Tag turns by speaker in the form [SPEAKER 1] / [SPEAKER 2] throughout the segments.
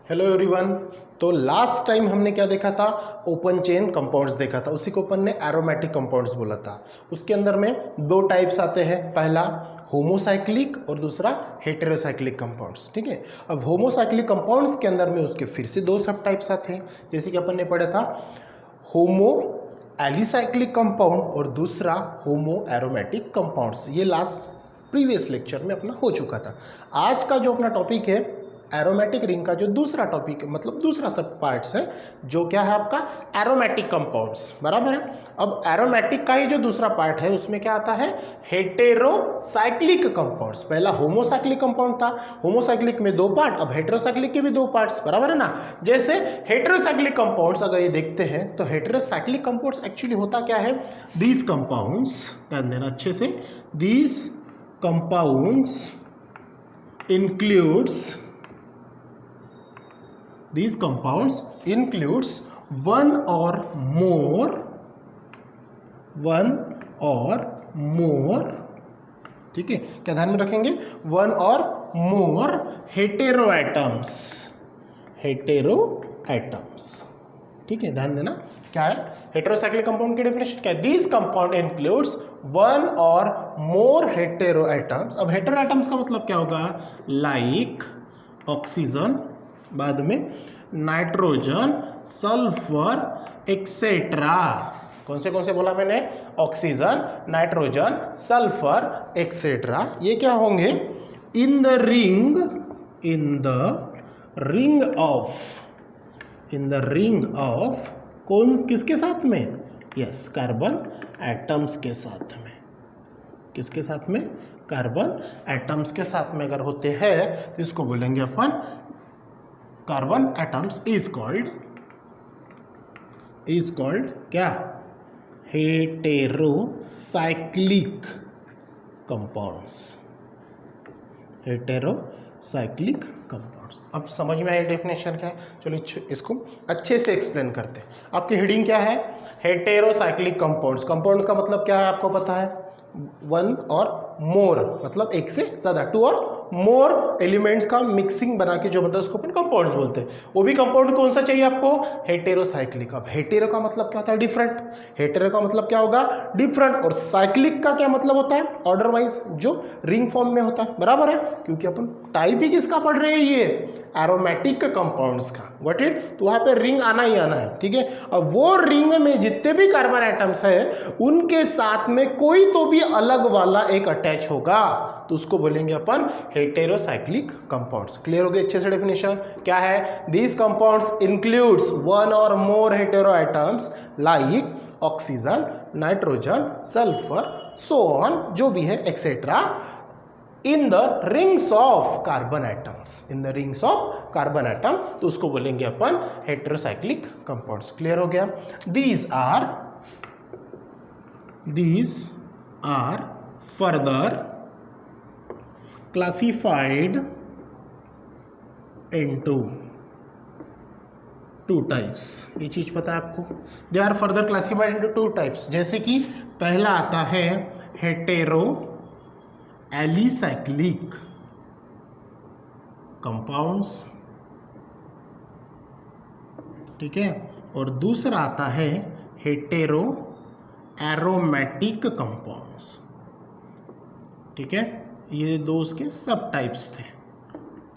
[SPEAKER 1] Hello everyone. तो last time हमने क्या देखा था? ओपन चेन कंपाउंड्स देखा था, उसी को अपन ने एरोमेटिक कंपाउंड्स बोला था। उसके अंदर में दो टाइप्स आते हैं, पहला होमोसाइक्लिक और दूसरा हेटेरोसाइक्लिक कंपाउंड्स। ठीक है, अब होमोसाइक्लिक कंपाउंड्स के अंदर में उसके फिर से दो सब टाइप्स आते हैं, जैसे कि अपन ने पढ़ा था होमो एलिसाइक्लिक कंपाउंड और दूसरा होमो एरोमेटिक कंपाउंड्स। ये लास्ट प्रीवियस लेक्चर में अपना हो चुका था। आज का जो अपना टॉपिक है एरोमेटिक रिंग का, जो दूसरा टॉपिक मतलब दूसरा सब पार्ट्स है, जो क्या है आपका एरोमेटिक कंपाउंड्स, बराबर है। अब एरोमेटिक का ही जो दूसरा पार्ट है उसमें क्या आता है? Heterocyclic compounds. पहला होमोसाइक्लिक कंपाउंड था, होमोसाइक्लिक में दो पार्ट, अब हेटेरोसाइक्लिक के भी दो पार्ट्स, बराबर है ना। जैसे हेटेरोसाइक्लिक कंपाउंड्स अगर ये देखते हैं तो हेटेरोसाइक्लिक कंपाउंड्स एक्चुअली होता क्या है? दीज कंपाउंड्स, ध्यान देना अच्छे से, these compounds These compounds includes one or more, ठीक है, क्या ध्यान में रखेंगे? one or more heteroatoms, ठीक है, ध्यान देना। क्या है हेटेरोसाइक्लिक कंपाउंड की डेफिनेशन? क्या है? दिस कंपाउंड इंक्लूड्स वन और मोर हेटेरोएटम्स। अब हेटेरोएटम्स का मतलब क्या होगा? लाइक ऑक्सीजन, बाद में नाइट्रोजन, सल्फर एक्सेट्रा। कौन से बोला मैंने? Oxygen, nitrogen, sulphur etcetera. ये क्या होंगे? इन द रिंग ऑफ कौन, किसके साथ में? यस, कार्बन एटम्स के साथ में। किसके साथ में? कार्बन एटम्स के साथ में अगर होते हैं तो इसको बोलेंगे अपन कार्बन एटम्स इज कॉल्ड क्या? Heterocyclic compounds. अब समझ में आया डेफिनेशन क्या है? चलो इसको अच्छे से एक्सप्लेन करते हैं। आपकी हेडिंग क्या है? Heterocyclic compounds. कंपाउंड्स का मतलब क्या है आपको पता है? वन और मोर, मतलब एक से ज्यादा, टू और मोर एलिमेंट्स का मिक्सिंग बना के जो मतलब उसको अपन कंपाउंड्स बोलते हैं। वो भी कंपाउंड कौन सा चाहिए आपको? हेटेरोसाइक्लिक। अब हेटेरो का मतलब क्या होता है? डिफरेंट। हेटेरो का मतलब क्या होगा? डिफरेंट। और साइक्लिक का क्या मतलब होता है? ऑर्डर वाइज, जो रिंग फॉर्म में होता है, बराबर है, क्योंकि अपन टाइप ही किसका पढ़ रहे हैं? ये एरोमेटिक कंपाउंड्स का। Got it? तो वहां पे रिंग आना ही आना है, ठीक है। अब वो रिंग में जितने भी कार्बन एटम्स है उनके साथ में कोई तो भी अलग वाला एक अटैच होगा, तो उसको बोलेंगे अपन हेटेरोसाइक्लिक कंपाउंड्स। क्लियर हो गया अच्छे से डेफिनेशन? क्या है? दीज कंपाउंड्स इंक्लूड्स वन और more hetero atoms like oxygen, nitrogen, sulphur, so on, जो भी है etcetera, in the rings of carbon atom, तो उसको बोलेंगे अपन हेटेरोसाइक्लिक कंपाउंड्स। क्लियर हो गया? These are further classified into two types. ये चीज पता है आपको? They are further classified into two types. जैसे कि पहला आता है हेटेरो एलिसाइक्लिक कंपाउंड्स, ठीक है, और दूसरा आता है हेटेरो एरोमेटिक कंपाउंड्स, ठीक है। ये दो उसके सब टाइप्स थे,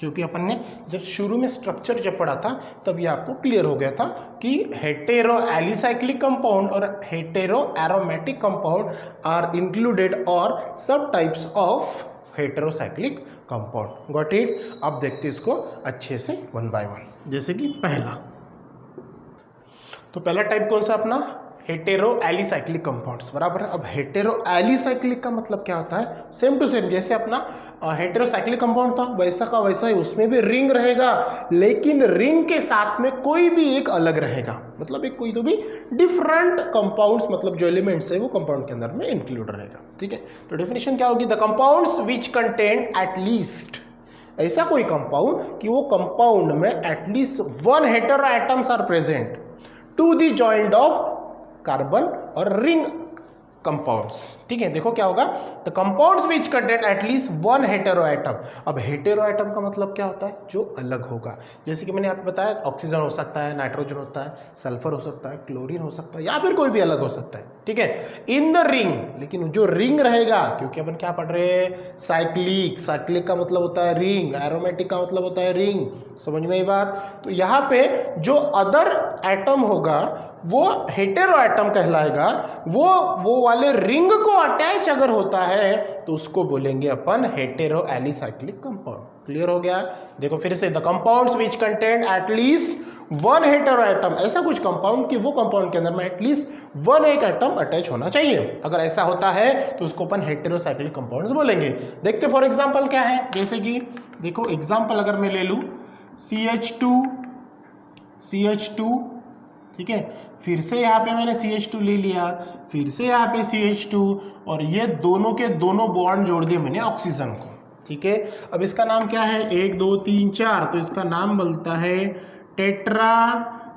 [SPEAKER 1] जो कि अपन ने जब शुरू में स्ट्रक्चर जब पढ़ा था तब ये आपको क्लियर हो गया था कि हेटेरो एलिसाइक्लिक कंपाउंड और hetero aromatic compound are included और सब types of heterocyclic compound. Got it? अब देखते हैं इसको अच्छे से वन बाय वन। जैसे कि पहला टाइप कौन सा अपना? हेटेरो एलिसाइक्लिक कंपाउंड्स, बराबर है। अब हेटेरो एलिसाइक्लिक का मतलब क्या होता है? सेम टू सेम जैसे अपना हेटेरोसाइक्लिक कंपाउंड था वैसा का वैसा ही, उसमें भी रिंग रहेगा, लेकिन रिंग के साथ में कोई भी एक अलग रहेगा, मतलब एक कोई तो भी डिफरेंट कंपाउंड्स, मतलब जो एलिमेंट्स है वो कंपाउंड के अंदर में इंक्लूड रहेगा, ठीक है। तो डेफिनेशन क्या होगी? The compounds which contain at least, ऐसा कोई कंपाउंड कि वो कंपाउंड में at least one hetero atoms are present to the joint of carbon और रिंग कंपाउंड्स। ठीक है, देखो क्या होगा, the compounds which contain at least one hetero atom. अब हेटेरो एटम का मतलब क्या होता है, जो अलग होगा। जैसे कि मैंने आपको बताया, ऑक्सीजन हो सकता है, नाइट्रोजन होता है, सल्फर हो सकता है, क्लोरीन हो सकता है, या फिर कोई भी अलग हो सकता है। ठीक है, इन द रिंग, लेकिन जो रिंग रहेगा, क्योंकि अपन क्या पढ़ रहे हैं, साइक्लिक। साइक्लिक का मतलब होता है रिंग, एरोमेटिक का मतलब होता है रिंग। समझ में ये बात। तो यहाँ पे जो अदर एटम होगा वो हेटेरो एटम कहलाएगा। वो वाले रिंग को अटैच अगर होता है तो उसको बोलेंगे अपन हेटेरो एलिसाइक्लिक कंपाउंड। क्लियर हो गया। देखो फिर से, the compounds which contain at least one hetero atom, ऐसा कुछ कंपाउंड कि वो कंपाउंड के अंदर में एटलीस्ट वन एक एटम अटैच होना चाहिए। अगर ऐसा होता है तो उसको अपन हेटेरोसाइक्लिक कंपाउंड्स बोलेंगे। देखते फॉर एग्जांपल क्या है, जैसे कि देखो एग्जांपल अगर मैं ले लूं CH2, ठीक है, फिर से यहाँ पे मैंने CH2 ले लिया, फिर से यहाँ पे CH2, और ये दोनों के दोनों बॉन्ड जोड़ दिए मैंने ऑक्सीजन को। ठीक है, अब इसका नाम क्या है, 1 2 3 4, तो इसका नाम बनता है टेट्रा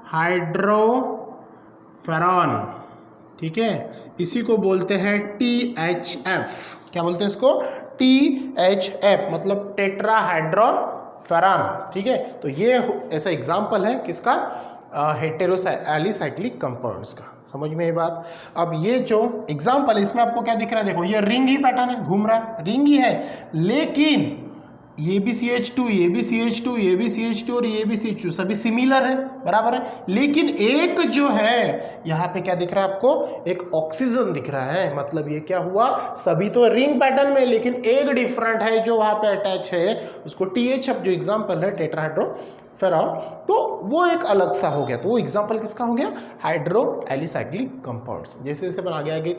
[SPEAKER 1] हाइड्रोफेरॉन। ठीक है, इसी को बोलते हैं THF। क्या बोलते हैं इसको, THF, मतलब टेट्रा हाइड्रोफेरॉन। ठीक है, तो ये ऐसा एग्जाम्पल है किसका, हेटेरोसाइक्लिक कंपाउंड्स का। समझ में ये बात। अब ये जो एग्जाम्पल, इसमें आपको क्या दिख रहा है, देखो ये रिंग ही पैटर्न है, घूम रहा है, रिंग ही है, लेकिन ये भी CH2, ये भी CH2, ये भी CH2 और ये भी CH2, सभी सिमिलर है, बराबर है। लेकिन एक जो है यहाँ पे क्या दिख रहा है आपको, एक ऑक्सीजन दिख रहा है। मतलब ये क्या हुआ, सभी तो रिंग पैटर्न में, लेकिन एक डिफरेंट है जो वहाँ पे अटैच है, उसको THF जो एग्जाम्पल है टेट्राहाइड्रोफेरॉन, तो वो एक अलग सा हो गया। तो वो एग्जाम्पल किसका हो गया, हाइड्रो एलिसाइक्लिक कंपाउंड्स। जैसे जैसे अपन आगे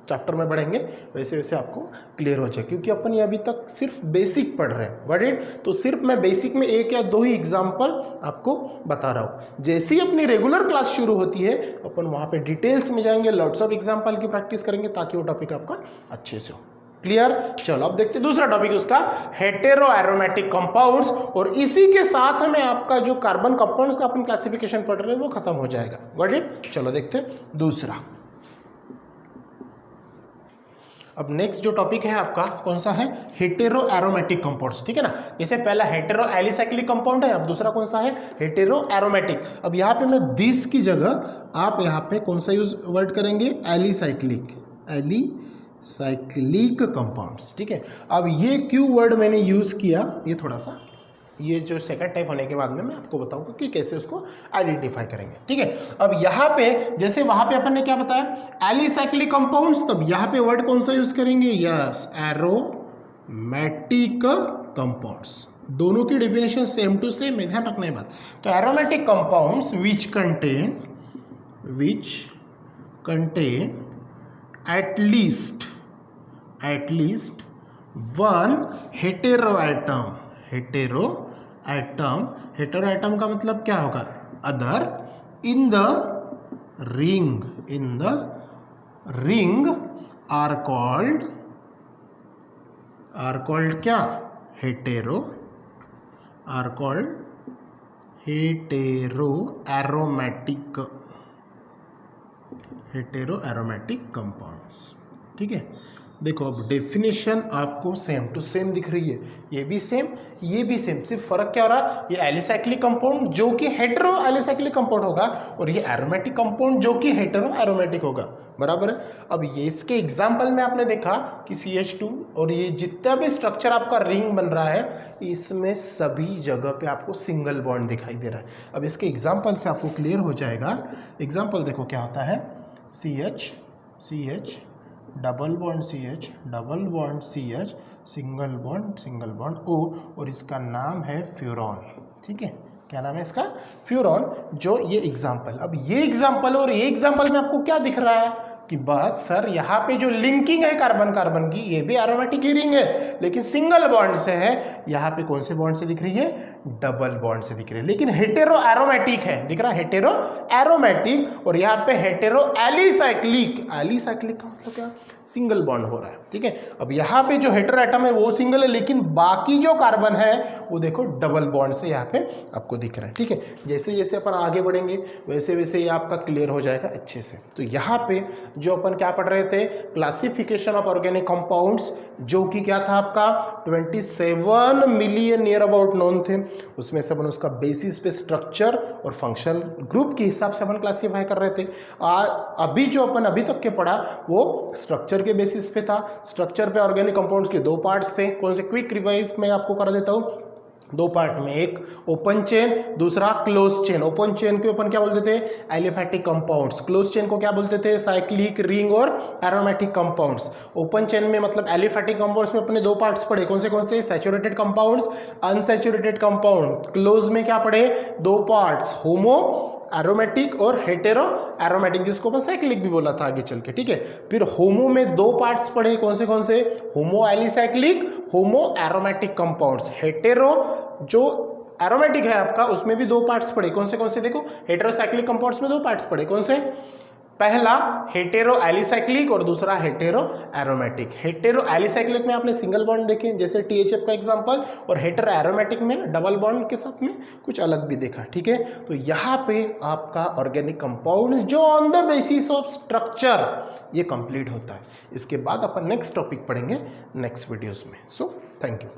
[SPEAKER 1] चैप्टर में बढ़ेंगे वैसे वैसे आपको क्लियर हो जाए, क्योंकि अपन ये अभी तक सिर्फ बेसिक पढ़ रहे हैं, गॉट इट। तो सिर्फ मैं बेसिक में 1 या 2 ही एग्जाम्पल आपको बता रहा हूँ। जैसे ही अपनी रेगुलर क्लास शुरू होती है अपन वहाँ पे डिटेल्स में जाएंगे, लॉट्स ऑफ एग्जाम्पल की प्रैक्टिस करेंगे, ताकि वो टॉपिक आपका अच्छे से हो। क्लियर। चलो अब देखते हैं दूसरा टॉपिक उसका, हेटेरो एरोमेटिक कंपाउंड्स, और इसी के साथ में आपका जो कार्बन कंपाउंड्स का अपन क्लासिफिकेशन पढ़ रहे हैं वो खत्म हो जाएगा, गॉट इट। चलो देखते हैं दूसरा। अब नेक्स्ट जो टॉपिक है आपका कौन सा है, हेटेरो एरोमेटिक कंपाउंड्स। ठीक है ना, जैसे पहला हेटेरो एलिसाइक्लिक कंपाउंड है, अब दूसरा कौन सा है, हेटेरो एरोमेटिक। अब यहाँ पे मैं दिस की जगह आप यहाँ पे कौन सा यूज वर्ड करेंगे, एलिसाइक्लिक, एलिसाइक्लिक कंपाउंड्स। ठीक है, अब ये क्यों वर्ड मैंने यूज किया, ये थोड़ा सा, ये जो सेकंड टाइप होने के बाद में मैं आपको बताऊंगा कि कैसे उसको आइडेंटिफाई करेंगे। ठीक है, अब यहाँ पे जैसे वहां पे अपन ने क्या बताया, एलिसाइक्लिक कंपाउंड्स, तब यहाँ पे वर्ड कौन सा यूज करेंगे, यस, एरोमेटिक कंपाउंड्स। दोनों की डेफिनेशन सेम टू सेम है, ध्यान रखना है बात। तो aromatic compounds which contain at least one hetero atom का मतलब क्या होगा, other in the ring are called क्या, हेटेरो एरोमेटिक कंपाउंड्स। ठीक है, देखो अब डेफिनेशन आपको सेम टू सेम दिख रही है, ये भी सेम, ये भी सेम, सिर्फ फर्क क्या हो रहा है, ये एलिसाइक्लिक कंपाउंड जो कि हेटेरो एलिसाइक्लिक कंपाउंड होगा, और ये एरोमेटिक कंपाउंड जो कि हेटेरो एरोमेटिक होगा, बराबर है। अब ये इसके एग्जाम्पल में आपने देखा कि CH2 और ये जितना भी स्ट्रक्चर आपका रिंग बन रहा है, इसमें सभी जगह पे आपको सिंगल बॉन्ड दिखाई दे रहा है। अब इसके एग्जाम्पल से आपको क्लियर हो जाएगा। एग्जाम्पल देखो क्या होता है, CH double bond CH, single bond O, और इसका नाम है फ्यूरॉन। ठीक है, क्या नाम है इसका, फ्यूरॉन। जो ये एग्जाम्पल, अब ये एग्जाम्पल और ये एग्जाम्पल में आपको क्या दिख रहा है कि बस सर यहाँ पे जो लिंकिंग है कार्बन की, ये भी एरोमेटिक ही रिंग है, लेकिन सिंगल बॉन्ड से है। यहाँ पे कौन से बॉन्ड से दिख रही है, डबल बॉन्ड से दिख रही है, लेकिन हेटेरो एरोमेटिक है, दिख रहा है हेटेरो एरोमेटिक, और यहाँ पे हेटेरो एलिसाइक्लिक का मतलब क्या, सिंगल बॉन्ड हो रहा है। ठीक है, अब यहाँ पे जो हेटेरो एटम है वो सिंगल है, लेकिन बाकी जो कार्बन है वो देखो डबल बॉन्ड से यहाँ पे पे आपको दिख रहा है, ठीक है। जैसे जैसे अपन आगे बढ़ेंगे वैसे वैसे ये आपका क्लियर हो जाएगा अच्छे से। तो यहाँ पे जो अपन क्या पढ़ रहे थे, क्लासिफिकेशन ऑफ ऑर्गेनिक कंपाउंड्स, जो कि क्या था आपका 27 मिलियन नियर अबाउट नोन थे, उसमें से अपन उसका बेसिस पे स्ट्रक्चर और फंक्शनल ग्रुप के हिसाब से अपन क्लासीफाई कर रहे थे। अभी जो अपन अभी तक के पढ़ा वो स्ट्रक्चर के बेसिस पे था। स्ट्रक्चर पे ऑर्गेनिक कंपाउंड्स के 2 पार्ट्स थे, कौन से, क्विक रिवाइज मैं आपको कर देता हूँ। 2 पार्ट में, एक ओपन चेन, दूसरा क्लोज चेन। ओपन चेन को अपन क्या बोलते थे, एलिफैटिक कंपाउंड्स। क्लोज चेन को क्या बोलते थे, साइक्लिक, रिंग और एरोमेटिक कंपाउंड्स। ओपन चेन में मतलब एलिफैटिक कंपाउंड्स में अपने 2 पार्ट्स पढ़े, कौन से, saturated compounds, unsaturated compound. Close में क्या पढ़े, 2 पार्ट्स, होमो एरोमेटिक और हेटेरो एरोमेटिक, जिसको अपन साइक्लिक भी बोला था आगे चल के, ठीक है। फिर होमो में 2 पार्ट्स पढ़े, कौन से, homo alicyclic, homo aromatic compounds. Hetero जो एरोमेटिक है आपका, उसमें भी 2 पार्ट्स पढ़े, कौन से, देखो हेटेरोसाइक्लिक कंपाउंड्स में 2 पार्ट्स पढ़े, कौन से, पहला हेटेरो एलिसाइक्लिक और दूसरा हेटेरो एरोमेटिक। हेटेरो एलिसाइक्लिक में आपने सिंगल बॉन्ड देखे जैसे THF का एग्जांपल, और हेटेरो एरोमेटिक में डबल बॉन्ड के साथ में कुछ अलग भी देखा, ठीक है। तो यहाँ पे आपका ऑर्गेनिक कंपाउंड जो on the basis of structure ये कंप्लीट होता है। इसके बाद अपन नेक्स्ट टॉपिक पढ़ेंगे नेक्स्ट वीडियोस में। So thank you.